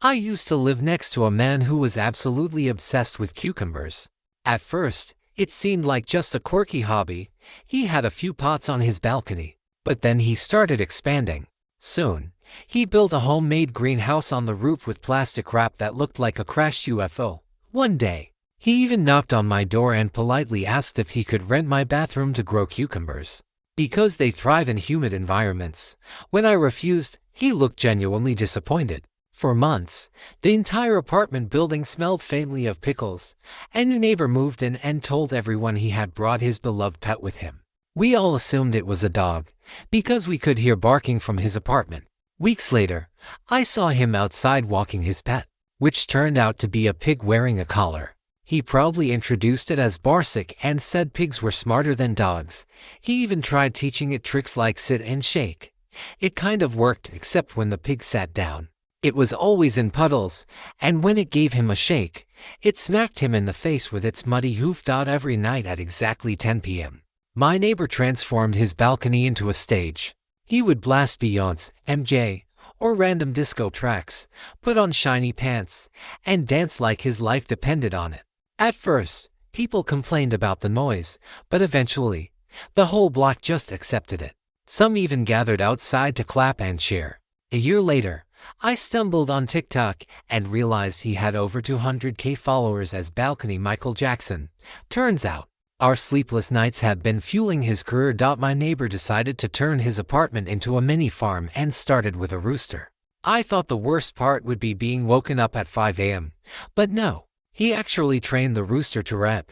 I used to live next to a man who was absolutely obsessed with cucumbers. At first, it seemed like just a quirky hobby. He had a few pots on his balcony, but then he started expanding. Soon, he built a homemade greenhouse on the roof with plastic wrap that looked like a crashed UFO. One day, he even knocked on my door and politely asked if he could rent my bathroom to grow cucumbers, because they thrive in humid environments. When I refused, he looked genuinely disappointed. For months, the entire apartment building smelled faintly of pickles, and a neighbor moved in and told everyone he had brought his beloved pet with him. We all assumed it was a dog, because we could hear barking from his apartment. Weeks later, I saw him outside walking his pet, which turned out to be a pig wearing a collar. He proudly introduced it as Barsic and said pigs were smarter than dogs. He even tried teaching it tricks like sit and shake. It kind of worked, except when the pig sat down. It was always in puddles, and when it gave him a shake, it smacked him in the face with its muddy hoof. Every night at exactly 10 p.m., my neighbor transformed his balcony into a stage. He would blast Beyonce, MJ, or random disco tracks, put on shiny pants, and dance like his life depended on it. At first, people complained about the noise, but eventually, the whole block just accepted it. Some even gathered outside to clap and cheer. A year later, I stumbled on TikTok and realized he had over 200K followers as Balcony Michael Jackson. Turns out, our sleepless nights have been fueling his career. My neighbor decided to turn his apartment into a mini farm and started with a rooster. I thought the worst part would be being woken up at 5 a.m., but no, he actually trained the rooster to rap.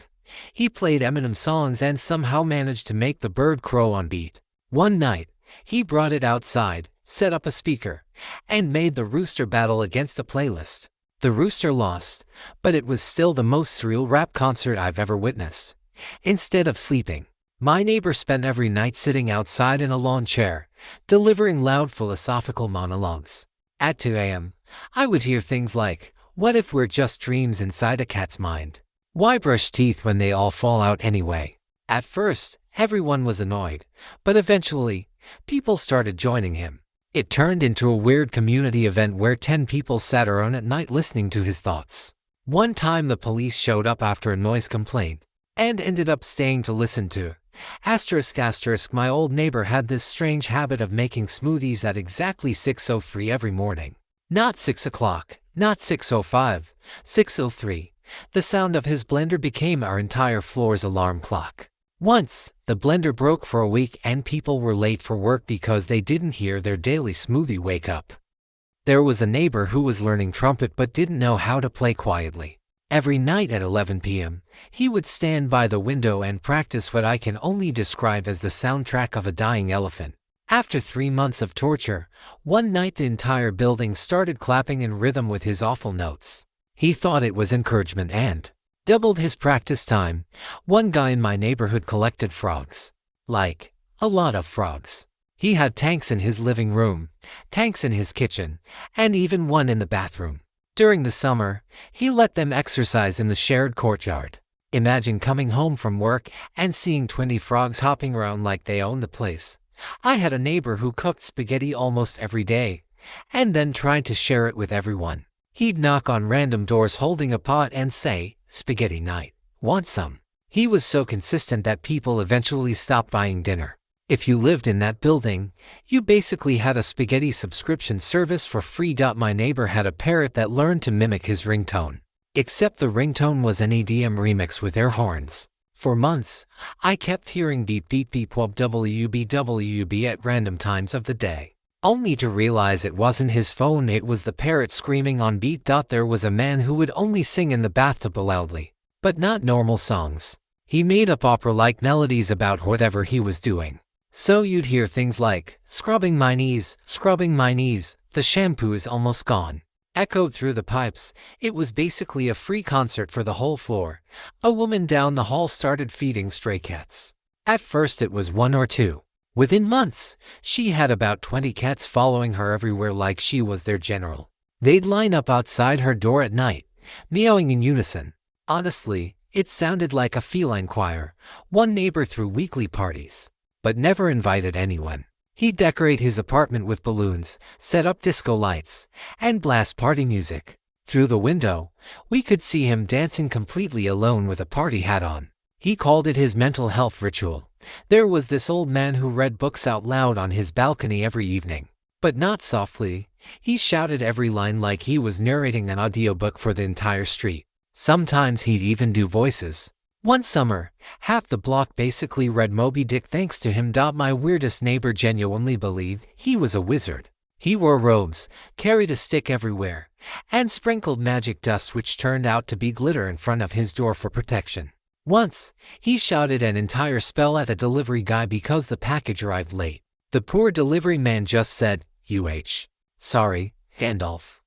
He played Eminem songs and somehow managed to make the bird crow on beat. One night, he brought it outside, set up a speaker, and made the rooster battle against a playlist. The rooster lost, but it was still the most surreal rap concert I've ever witnessed. Instead of sleeping, my neighbor spent every night sitting outside in a lawn chair, delivering loud philosophical monologues. At 2 a.m., I would hear things like, "What if we're just dreams inside a cat's mind? Why brush teeth when they all fall out anyway?" At first, everyone was annoyed, but eventually, people started joining him. It turned into a weird community event where 10 people sat around at night listening to his thoughts. One time the police showed up after a noise complaint, and ended up staying to listen to. My old neighbor had this strange habit of making smoothies at exactly 6:03 every morning. Not 6 o'clock, not 6:05, 6:03. The sound of his blender became our entire floor's alarm clock. Once, the blender broke for a week and people were late for work because they didn't hear their daily smoothie wake up. There was a neighbor who was learning trumpet but didn't know how to play quietly. Every night at 11 p.m., he would stand by the window and practice what I can only describe as the soundtrack of a dying elephant. After 3 months of torture, one night the entire building started clapping in rhythm with his awful notes. He thought it was encouragement and doubled his practice time. One guy in my neighborhood collected frogs. Like, a lot of frogs. He had tanks in his living room, tanks in his kitchen, and even one in the bathroom. During the summer, he let them exercise in the shared courtyard. Imagine coming home from work and seeing 20 frogs hopping around like they own the place. I had a neighbor who cooked spaghetti almost every day, and then tried to share it with everyone. He'd knock on random doors holding a pot and say, "Spaghetti night. Want some?" He was so consistent that people eventually stopped buying dinner. If you lived in that building, you basically had a spaghetti subscription service for free. My neighbor had a parrot that learned to mimic his ringtone. Except the ringtone was an EDM remix with air horns. For months, I kept hearing beep beep beep wub wb at random times of the day, only to realize it wasn't his phone, it was the parrot screaming on beat. There was a man who would only sing in the bathtub loudly, but not normal songs. He made up opera-like melodies about whatever he was doing. So you'd hear things like, scrubbing my knees, the shampoo is almost gone," echoed through the pipes. It was basically a free concert for the whole floor. A woman down the hall started feeding stray cats. At first it was 1 or 2. Within months, she had about 20 cats following her everywhere like she was their general. They'd line up outside her door at night, meowing in unison. Honestly, it sounded like a feline choir. One neighbor threw weekly parties, but never invited anyone. He'd decorate his apartment with balloons, set up disco lights, and blast party music. Through the window, we could see him dancing completely alone with a party hat on. He called it his mental health ritual. There was this old man who read books out loud on his balcony every evening. But not softly. He shouted every line like he was narrating an audiobook for the entire street. Sometimes he'd even do voices. One summer, half the block basically read Moby Dick thanks to him. My weirdest neighbor genuinely believed he was a wizard. He wore robes, carried a stick everywhere, and sprinkled magic dust which turned out to be glitter in front of his door for protection. Once, he shouted an entire spell at a delivery guy because the package arrived late. The poor delivery man just said, "Sorry, Gandalf."